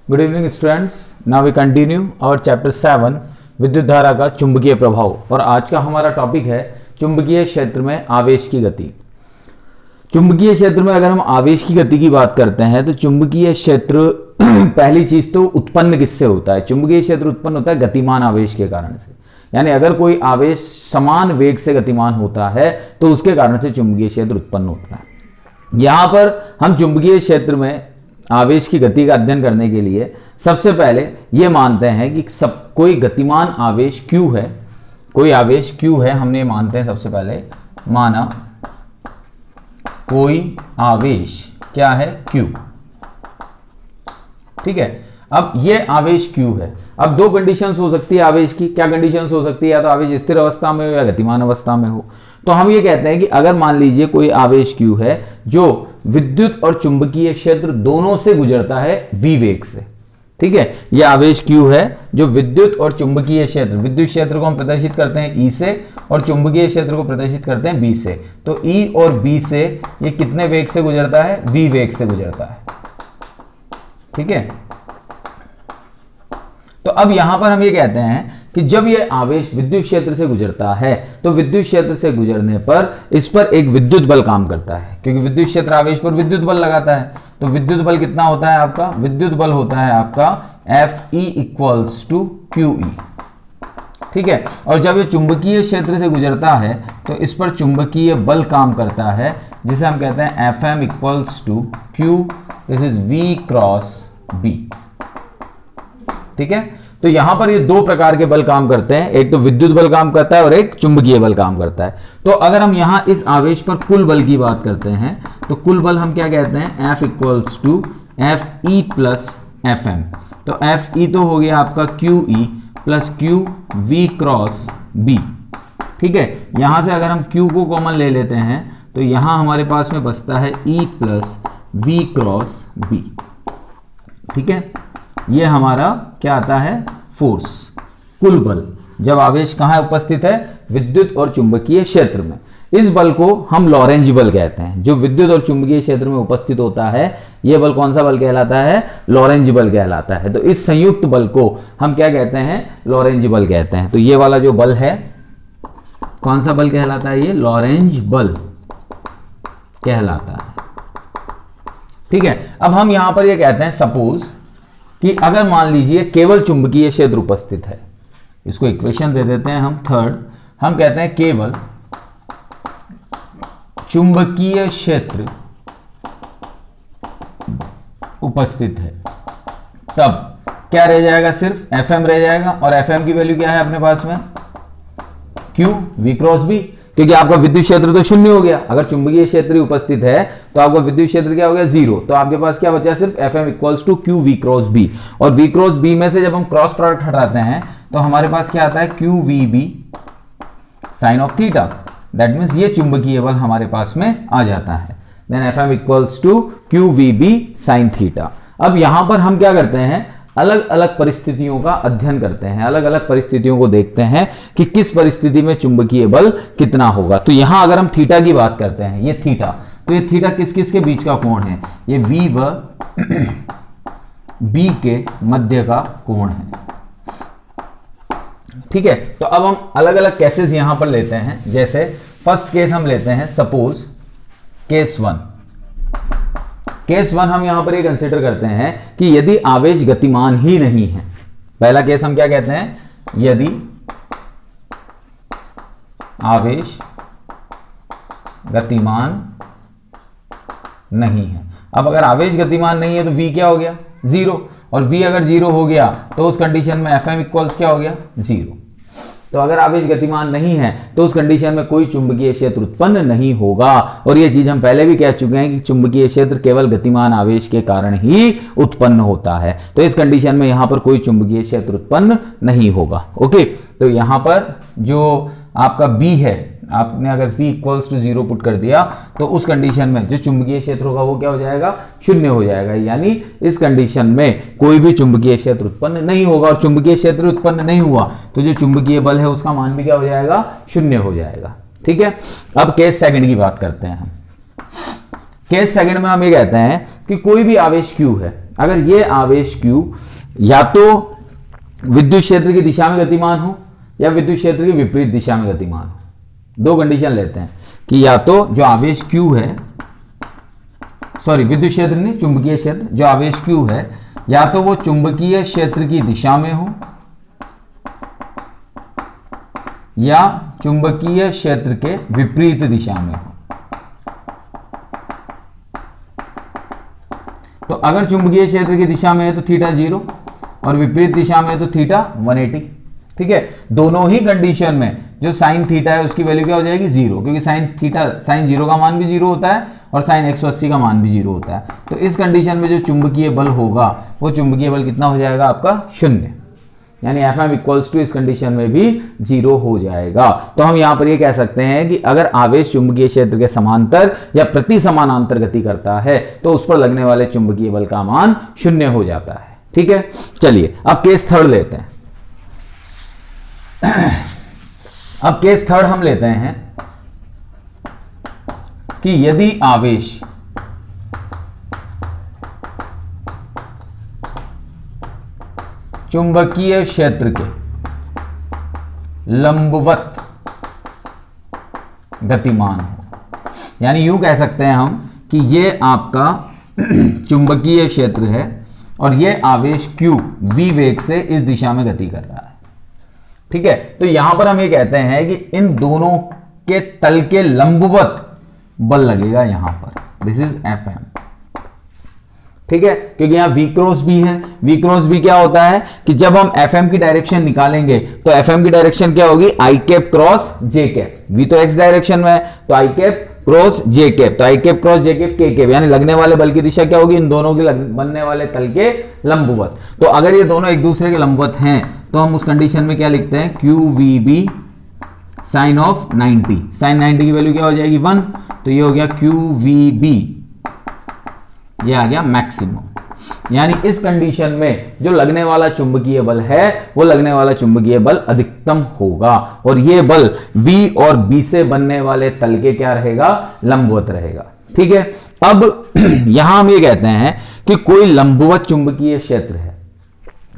Good evening students, now we continue our chapter 7 विद्युत धारा का चुंबकीय प्रभाव। और आज का हमारा टॉपिक है चुंबकीय क्षेत्र में आवेश की गति। चुंबकीय क्षेत्र में अगर हम आवेश की गति की बात करते हैं तो चुंबकीय क्षेत्र पहली चीज तो उत्पन्न किससे होता है? चुंबकीय क्षेत्र उत्पन्न होता है गतिमान आवेश के कारण से। यानी अगर कोई आवेश समान वेग से गतिमान होता है तो उसके कारण से चुंबकीय क्षेत्र उत्पन्न होता है। यहां पर हम चुंबकीय क्षेत्र में आवेश की गति का अध्ययन करने के लिए सबसे पहले यह मानते हैं कि कोई गतिमान आवेश Q है, कोई आवेश Q है, हमने मानते हैं सबसे पहले माना कोई आवेश क्या है Q। ठीक है, अब ये आवेश Q है। अब दो कंडीशंस हो सकती है आवेश की। क्या कंडीशंस हो सकती है? या तो आवेश स्थिर अवस्था में हो या गतिमान अवस्था में हो। तो हम ये कहते हैं कि अगर मान लीजिए कोई आवेश Q है जो विद्युत और चुंबकीय क्षेत्र दोनों से गुजरता है v वेग से। ठीक है, यह आवेश Q है जो विद्युत और चुंबकीय क्षेत्र, विद्युत क्षेत्र को हम प्रदर्शित करते हैं E से और चुंबकीय क्षेत्र को प्रदर्शित करते हैं B से। तो E और B से ये कितने वेग से गुजरता है? v वेग से गुजरता है। ठीक है, तो अब यहां पर हम ये कहते हैं कि जब यह आवेश विद्युत क्षेत्र से गुजरता है तो विद्युत क्षेत्र से गुजरने पर इस पर एक विद्युत बल काम करता है, क्योंकि विद्युत क्षेत्र आवेश पर विद्युत बल लगाता है। तो विद्युत बल कितना होता है आपका? विद्युत बल होता है आपका Fe इक्वल्स टू QE। ठीक है, और जब ये चुंबकीय क्षेत्र से गुजरता है तो इस पर चुंबकीय बल काम करता है, जिसे हम कहते हैं Fm equals to Q, this is V cross B। ठीक है, तो यहां पर ये दो प्रकार के बल काम करते हैं, एक तो विद्युत बल काम करता है और एक चुंबकीय बल काम करता है। तो अगर हम यहां इस आवेश पर कुल बल की बात करते हैं तो कुल बल हम क्या कहते हैं? F equals to Fe plus Fm। तो Fe तो हो गया आपका QE plus Q V cross B। ठीक है, यहां से अगर हम Q को कॉमन ले लेते हैं तो यहां हमारे पास में बचता है E plus V cross B। ठीक है, ये हमारा क्या आता है? फोर्स, कुल बल, जब आवेश कहाँ उपस्थित है? विद्युत और चुंबकीय क्षेत्र में। इस बल को हम लॉरेंज बल कहते हैं, जो विद्युत और चुंबकीय क्षेत्र में उपस्थित होता है। यह बल कौन सा बल कहलाता है? लॉरेंज बल कहलाता है। तो इस संयुक्त बल को हम क्या कहते हैं? लॉरेंज बल कहते हैं। तो ये वाला जो बल है कौन सा बल कहलाता है? ये लॉरेंज बल कहलाता है। ठीक है, अब हम यहां पर ये कहते हैं सपोज कि अगर मान लीजिए केवल चुंबकीय क्षेत्र उपस्थित है, इसको इक्वेशन दे देते हैं हम थर्ड। हम कहते हैं केवल चुंबकीय क्षेत्र उपस्थित है, तब क्या रह जाएगा? सिर्फ Fm रह जाएगा। और Fm की वैल्यू क्या है अपने पास में? Q V क्रॉस B, क्योंकि आपका विद्युत क्षेत्र तो शून्य हो गया। अगर चुंबकीय क्षेत्र ही उपस्थित है तो आपका विद्युत क्षेत्र क्या हो गया? 0। तो आपके पास क्या बचा? सिर्फ Fm equals to Q V cross B। और V क्रॉस B में से जब हम क्रॉस प्रोडक्ट हटाते हैं तो हमारे पास क्या आता है? QVB sine of theta. That means ये चुंबकीय बल हमारे पास में आ जाता है। Then Fm equals to QVB sine theta. अब यहां पर हम क्या करते हैं? अलग अलग परिस्थितियों का अध्ययन करते हैं, अलग अलग परिस्थितियों को देखते हैं कि किस परिस्थिति में चुंबकीय बल कितना होगा। तो यहां अगर हम थीटा की बात करते हैं, ये थीटा, तो ये थीटा किस किस के बीच का कोण है? ये V व B के मध्य का कोण है। ठीक है, तो अब हम अलग अलग केसेस यहां पर लेते हैं। जैसे फर्स्ट केस हम लेते हैं, सपोज केस 1। केस 1 हम यहां पर ये कंसीडर करते हैं कि यदि आवेश गतिमान ही नहीं है। पहला केस हम क्या कहते हैं? यदि आवेश गतिमान नहीं है। अब अगर आवेश गतिमान नहीं है तो V क्या हो गया? 0। और V अगर 0 हो गया तो उस कंडीशन में Fm इक्वल्स क्या हो गया? 0। तो अगर आवेश गतिमान नहीं है तो उस कंडीशन में कोई चुंबकीय क्षेत्र उत्पन्न नहीं होगा। और यह चीज हम पहले भी कह चुके हैं कि चुंबकीय क्षेत्र केवल गतिमान आवेश के कारण ही उत्पन्न होता है। तो इस कंडीशन में यहां पर कोई चुंबकीय क्षेत्र उत्पन्न नहीं होगा। ओके, तो यहां पर जो आपका B है, आपने अगर V इक्वल्स टू 0 पुट कर दिया तो उस कंडीशन में जो चुंबकीय क्षेत्र होगा वो क्या हो जाएगा? शून्य हो जाएगा। यानी इस कंडीशन में कोई भी चुंबकीय क्षेत्र उत्पन्न नहीं होगा। और चुंबकीय क्षेत्र उत्पन्न नहीं हुआ तो जो चुंबकीय बल है उसका मान भी क्या हो जाएगा? शून्य हो जाएगा। ठीक है, अब केस सेकंड की बात करते हैं हम। केस सेकंड में हम ये कहते हैं कि कोई भी आवेश Q है, अगर ये आवेश Q या तो विद्युत क्षेत्र की दिशा में गतिमान हो या विद्युत क्षेत्र की विपरीत दिशा में गतिमान हो, दो कंडीशन लेते हैं कि या तो जो आवेश Q है, सॉरी विद्युत क्षेत्र नहीं, चुंबकीय क्षेत्र, जो आवेश Q है या तो वो चुंबकीय क्षेत्र की दिशा में हो या चुंबकीय क्षेत्र के विपरीत दिशा में हो। तो अगर चुंबकीय क्षेत्र की दिशा में है तो थीटा 0 और विपरीत दिशा में है तो थीटा 180। ठीक है, दोनों ही कंडीशन में जो साइन थीटा है उसकी वैल्यू क्या हो जाएगी 0, क्योंकि साइन 0 का मान भी 0 होता है और साइन 180 का मान भी 0 होता है। तो इस कंडीशन में जो चुंबकीय बल होगा वो चुंबकीय बल कितना हो जाएगा आपका 0, यानी Fm इक्वल्स टू इस कंडीशन में भी 0 हो जाएगा। तो हम यहां पर ये कह सकते हैं कि अगर आवेश चुंबकीय क्षेत्र के समांतर या प्रति समानांतर गति करता है तो उस पर लगने वाले चुंबकीय बल का मान 0 हो जाता है। ठीक है, चलिए अब केस थर्ड लेते हैं। अब केस थर्ड हम लेते हैं कि यदि आवेश चुंबकीय क्षेत्र के लंबवत गतिमान हो, यानी यूं कह सकते हैं हम कि ये आपका चुंबकीय क्षेत्र है और ये आवेश Q v वेग से इस दिशा में गति कर रहा है। ठीक है, तो यहां पर हम ये कहते हैं कि इन दोनों के तल के लंबवत बल लगेगा यहां पर, दिस इज Fm। ठीक है, क्योंकि यहां v क्रॉस b है। v क्रॉस b क्या होता है कि जब हम Fm की डायरेक्शन निकालेंगे तो Fm की डायरेक्शन क्या होगी, i cap cross j cap. v तो x डायरेक्शन में है तो i cap cross j cap, तो i cap cross j cap k cap, यानी लगने वाले बल की दिशा क्या होगी, इन दोनों के बनने वाले तल के लंबवत। तो अगर ये दोनों एक दूसरे के लंबवत हैं तो हम उस कंडीशन में क्या लिखते हैं, QVB साइन ऑफ 90। साइन 90 की वैल्यू क्या हो जाएगी 1, तो ये हो गया QVB, ये आ गया मैक्सिमम। यानी इस कंडीशन में जो लगने वाला चुंबकीय बल है वो लगने वाला चुंबकीय बल अधिकतम होगा और ये बल V और B से बनने वाले तल के क्या रहेगा, लंबवत रहेगा। ठीक है, अब यहां हम ये कहते हैं कि कोई लंबवत चुंबकीय क्षेत्र है।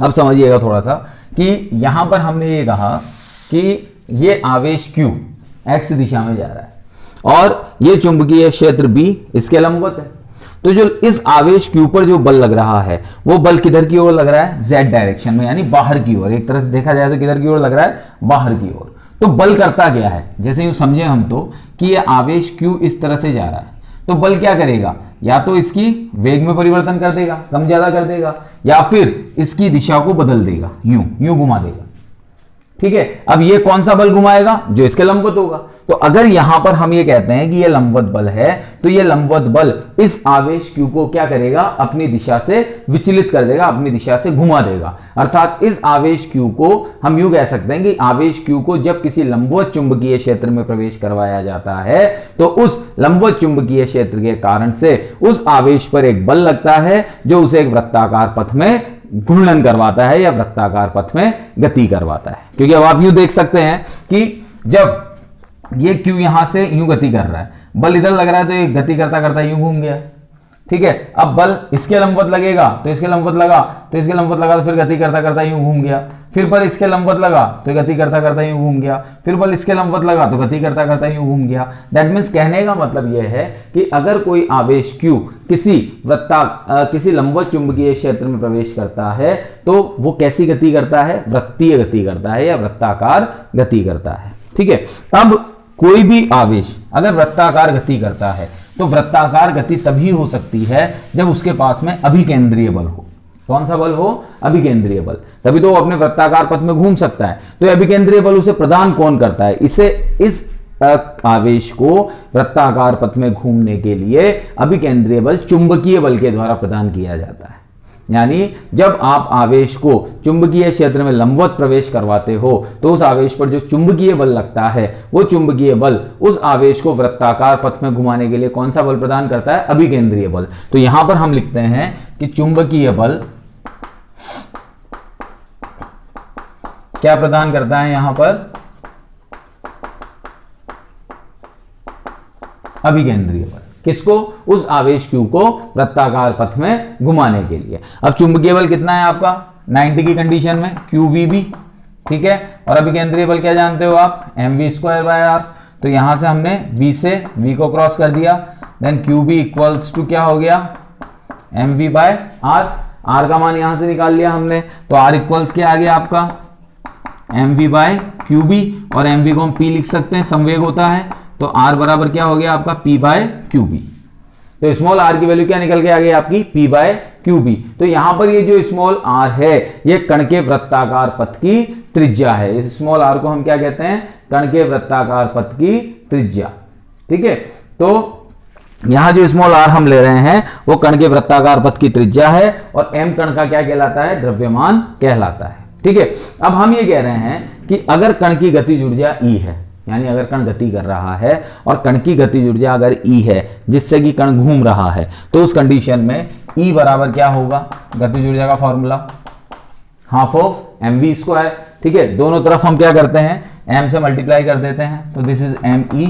अब समझिएगा थोड़ा सा कि यहां पर हमने ये कहा कि ये आवेश Q x दिशा में जा रहा है और ये चुंबकीय क्षेत्र B इसके लंबवत है। तो जो इस आवेश Q पर जो बल लग रहा है वो बल किधर की ओर लग रहा है, Z डायरेक्शन में, यानी बाहर की ओर। एक तरह से देखा जाए तो किधर की ओर लग रहा है, बाहर की ओर। तो बल करता क्या है, जैसे यूं समझे हम तो कि ये आवेश Q इस तरह से जा रहा है तो बल क्या करेगा, या तो इसकी वेग में परिवर्तन कर देगा, कम ज्यादा कर देगा, या फिर इसकी दिशा को बदल देगा, यूं यूं घुमा देगा। ठीक है, अब ये कौन सा बल घुमाएगा, जो इसके लंबवत होगा। तो अगर यहां पर हम ये कहते हैं कि ये लंबवत बल है तो ये लंबवत बल इस आवेश Q को क्या करेगा, अपनी दिशा से विचलित कर देगा, अपनी दिशा से घुमा देगा। अर्थात इस आवेश Q को हम यूं कह सकते हैं कि आवेश Q को जब किसी लंबवत चुंबकीय क्षेत्र में प्रवेश करवाया जाता है तो उस लंबवत चुंबकीय क्षेत्र के कारण से उस आवेश पर एक बल लगता है जो उसे एक वृत्ताकार पथ में घूर्णन करवाता है या वृत्ताकार पथ में गति करवाता है। क्योंकि अब आप यूं देख सकते हैं कि जब ये Q यहां से यूं गति कर रहा है, बल इधर लग रहा है तो ये गति करता करता यूं घूम गया। ठीक है, अब बल इसके लंबवत लगेगा तो इसके लंबवत लगा, तो इसके लंबवत लगा तो फिर गति करता करता यूं घूम गया, फिर बल इसके लंबवत लगा तो गति करता करता यूं घूम गया, फिर बल इसके लंबवत लगा तो गति करता करता यूं घूम गया। दैट मीन्स कहने का मतलब यह है कि अगर कोई आवेश Q किसी लंबवत चुंबकीय क्षेत्र में प्रवेश करता है तो वो कैसी गति करता है, वृत्तीय गति करता है या वृत्ताकार गति करता है। ठीक है, अब कोई भी आवेश अगर वृत्ताकार गति करता है तो वृत्ताकार गति तभी हो सकती है जब उसके पास में अभिकेंद्रीय बल हो। कौन सा बल हो, अभिकेंद्रीय बल, तभी तो वो अपने वृत्ताकार पथ में घूम सकता है। तो ये अभिकेंद्रीय बल उसे प्रदान कौन करता है, इसे इस आवेश को वृत्ताकार पथ में घूमने के लिए अभिकेंद्रीय बल चुंबकीय बल के द्वारा प्रदान किया जाता है। यानी जब आप आवेश को चुंबकीय क्षेत्र में लंबवत प्रवेश करवाते हो तो उस आवेश पर जो चुंबकीय बल लगता है वो चुंबकीय बल उस आवेश को वृत्ताकार पथ में घुमाने के लिए कौन सा बल प्रदान करता है, अभिकेंद्रीय बल। तो यहां पर हम लिखते हैं कि चुंबकीय बल क्या प्रदान करता है, यहां पर अभिकेंद्रीय बल। किसको? उस आवेश q को वृत्ताकार पथ में घुमाने के लिए। अब चुंबकीय बल कितना है आपका? 90 की कंडीशन में QVB, ठीक है। और अभिकेंद्रीय बल क्या जानते हो आप? mv²/r। तो यहां से हमने v से v को क्रॉस कर दिया, देन QB इक्वल्स टू क्या हो गया? mv/r। r का मान यहां से निकाल लिया हमने, तो r इक्वल्स क्या आ गया आपका? mv/qb, और mv को हम p लिख सकते हैं, संवेग होता है, तो r बराबर क्या हो गया आपका? p/qb। तो स्मॉल r की वैल्यू क्या निकल के आ गई आपकी? p/qb। तो यहां पर ये जो स्मॉल r है ये कण के वृत्ताकार पथ की त्रिज्या है। इस स्मॉल r को हम क्या कहते हैं? कण के वृत्ताकार पथ की त्रिज्या, ठीक है। तो यहां जो स्मॉल r हम ले रहे हैं वो कण के वृत्ताकार पथ की त्रिज्या है, और m कण का क्या कहलाता है? द्रव्यमान कहलाता है, ठीक है। अब हम ये कह रहे हैं कि अगर कण की गतिज ऊर्जा E है, यानी अगर कण गति कर रहा है और कण की गतिज ऊर्जा अगर E है जिससे कि कण घूम रहा है, तो उस कंडीशन में E बराबर क्या होगा? गतिज ऊर्जा का फॉर्मूला हाफ ऑफ mv², ठीक है। दोनों तरफ हम क्या करते हैं? m से मल्टीप्लाई कर देते हैं, तो this is me,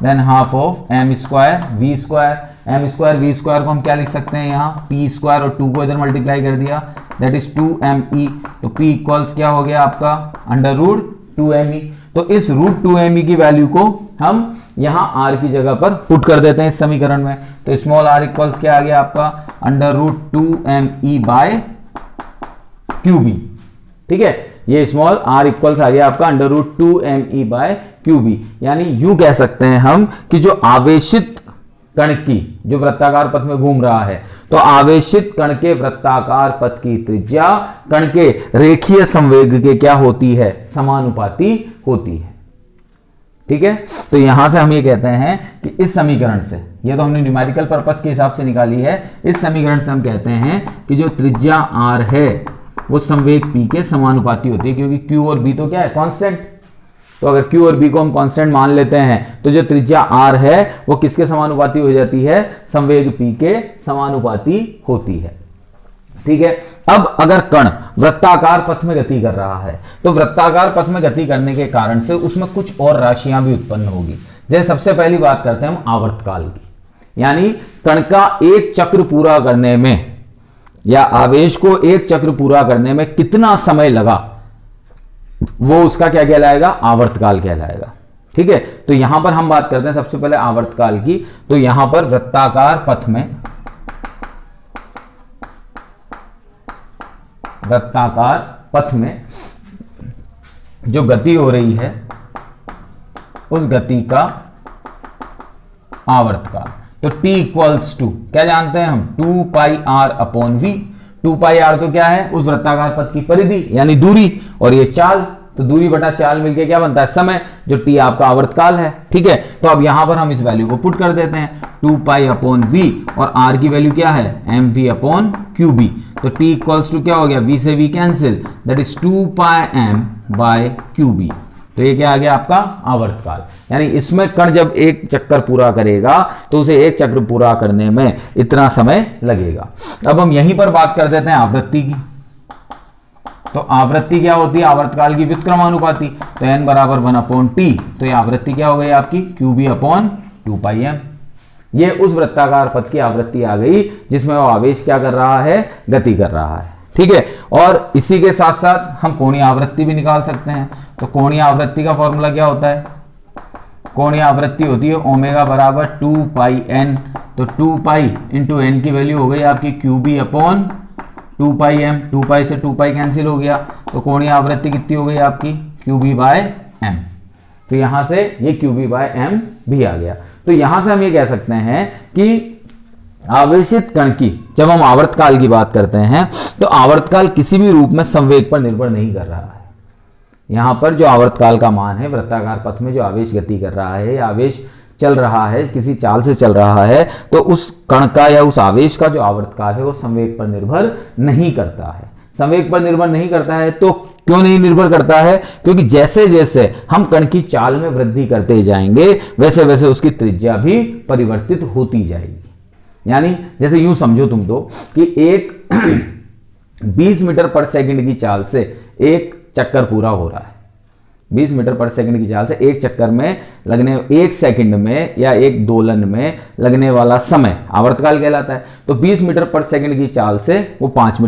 than half of m² v²। m² v² को हम क्या लिख सकते हैं? यहाँ p² और 2 को इधर मल्टीप्लाई कर दिया, दैट इज 2me। तो p इक्वल्स क्या हो गया आपका? √2me। तो इस √2me की वैल्यू को हम यहाँ r की जगह पर पुट कर देते हैं इस समीकरण में, तो स्मॉल r इक्वल्स क्या आ गया आपका? √2me/qb, ठीक है। ये स्मॉल r इक्वल्स आ गया आपका √2me/qb। यानी यूं कह सकते हैं हम कि जो आवेशित कण की जो वृत्ताकार पथ में घूम रहा है, तो आवेशित कण के वृत्ताकार पथ की त्रिज्या कण के रेखीय संवेग के क्या होती है? समानुपाती होती है, ठीक है। तो यहां से हम ये कहते हैं कि इस समीकरण से, ये तो हमने न्यूमेरिकल पर्पस के हिसाब से निकाली है, इस समीकरण से हम कहते हैं कि जो त्रिज्या r है वो संवेग p के समानुपाती होती है, क्योंकि q और b तो क्या है? कांस्टेंट। तो अगर q और b को हम कांस्टेंट मान लेते हैं तो जो त्रिज्या r है वो किसके समानुपाती हो जाती है? संवेग p के समानुपाती होती है, ठीक है। अब अगर कण वृत्ताकार पथ में गति कर रहा है, तो वृत्ताकार पथ में गति करने के कारण से उसमें कुछ और राशियां भी उत्पन्न होगी। जैसे सबसे पहली बात करते हैं हम आवर्तकाल की, यानी कण का एक चक्र पूरा करने में या आवेश को एक चक्र पूरा करने में कितना समय लगा, वो उसका क्या कहलाएगा? आवर्तकाल कहलाएगा, ठीक है। तो यहां पर हम बात करते हैं सबसे पहले आवर्तकाल की। तो यहां पर वृत्ताकार पथ में जो गति हो रही है उस गति का आवर्तकाल, तो t इक्वल्स टू क्या जानते हैं हम? 2πr/v। 2πr तो क्या है? उस वृत्ताकार पथ की परिधि यानी दूरी, और ये चाल, तो दूरी बटा चाल मिलके क्या बनता है? समय, जो t आपका आवर्तकाल है, ठीक है। तो अब यहां पर हम इस वैल्यू को पुट कर देते हैं, 2π/v, और r की वैल्यू क्या है? mv/qb। तो t इक्वल्स टू क्या हो गया? v से v cancel, that is 2πm/qb। तो ये क्या आ गया आपका? आवर्तकाल। यानी इसमें कण जब एक चक्कर पूरा करेगा तो उसे एक चक्र पूरा करने में इतना समय लगेगा। अब हम यहीं पर बात कर देते हैं आवृत्ति की। तो आवृत्ति क्या होती है? आवर्तकाल की व्युत्क्रमानुपाती। तो n बराबर 1/t। तो ये आवृत्ति क्या हो गई आपकी? qb/2πm। ये उस वृत्ताकार पथ की आवृत्ति आ गई जिसमें वो आवेश क्या कर रहा है? गति कर रहा है, ठीक है। और इसी के साथ साथ हम कोणीय आवृत्ति भी निकाल सकते हैं। तो कोणीय आवृत्ति का फॉर्मूला क्या होता है? कोणीय आवृत्ति होती है ओमेगा बराबर 2πn। तो 2π इंटू n की वैल्यू हो गई आपकी qb/2πm। 2π से 2π कैंसिल हो गया, तो कोणीय आवृत्ति कितनी हो गई आपकी? qb/m। तो यहां से ये qb/m भी आ गया। तो यहां से हम ये कह सकते हैं कि आवेशित कण की जब हम आवर्तकाल की बात करते हैं तो आवर्तकाल किसी भी रूप में संवेग पर निर्भर नहीं कर रहा है। यहां पर जो आवर्तकाल का मान है, वृत्ताकार पथ में जो आवेश गति कर रहा है, आवेश चल रहा है, किसी चाल से चल रहा है, तो उस कण का या उस आवेश का जो आवर्तकाल है वो संवेग पर निर्भर नहीं करता है। संवेग पर निर्भर नहीं करता है तो क्यों नहीं निर्भर करता है? क्योंकि जैसे जैसे हम कण की चाल में वृद्धि करते जाएंगे वैसे वैसे उसकी त्रिज्या भी परिवर्तित होती जाएगी। यानी जैसे यूं समझो तुम तो कि एक 20 मीटर पर सेकंड की चाल से एक चक्कर पूरा हो रहा है, 20 मीटर पर सेकंड की चाल से एक चक्कर में लगने, एक सेकंड में या एक दोलन में लगने वाला समय आवर्तकाल कहलाता है। तो 20 मीटर पर सेकंड की चाल से वो 5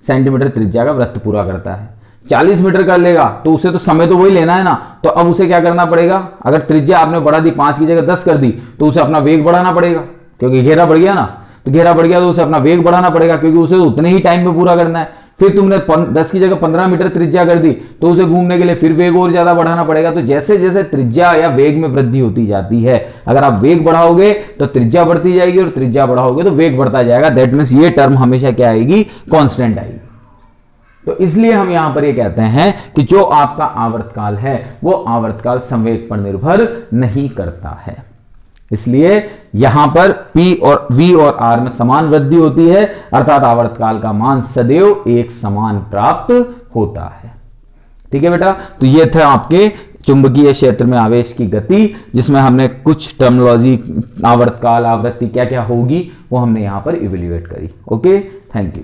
सेंटीमीटर त्रिज्या का वृत्त पूरा करता है। 40 मीटर कर लेगा तो उसे तो समय तो वही लेना है ना, तो अब उसे क्या करना पड़ेगा, अगर त्रिज्या आपने बढ़ा दी 5 की जगह 10 कर दी तो उसे अपना वेग बढ़ाना पड़ेगा, क्योंकि घेरा बढ़ गया ना, तो घेरा बढ़ गया तो उसे अपना वेग बढ़ाना पड़ेगा, क्योंकि उसे उतने ही टाइम में पूरा करना है। फिर तुमने 10 की जगह 15 मीटर त्रिज्या कर दी तो उसे घूमने के लिए फिर वेग और ज्यादा बढ़ाना पड़ेगा। तो जैसे जैसे त्रिज्या या वेग में वृद्धि होती जाती है, अगर आप वेग बढ़ाओगे तो त्रिज्या बढ़ती जाएगी और त्रिज्या बढ़ाओगे तो वेग बढ़ता जाएगा। दैट मीन्स ये टर्म हमेशा क्या आएगी, कांस्टेंट आएगी। तो इसलिए हम यहां पर ये कहते हैं कि जो आपका आवर्तकाल है वो आवर्तकाल संवेग पर निर्भर नहीं करता है। इसलिए यहां पर P और V और R में समान वृद्धि होती है, अर्थात आवर्तकाल का मान सदैव एक समान प्राप्त होता है। ठीक है बेटा, तो ये थे आपके चुंबकीय क्षेत्र में आवेश की गति, जिसमें हमने कुछ टर्मिनोलॉजी आवर्तकाल, आवृत्ति क्या क्या होगी वो हमने यहां पर इवेल्युएट करी। Okay, thank you.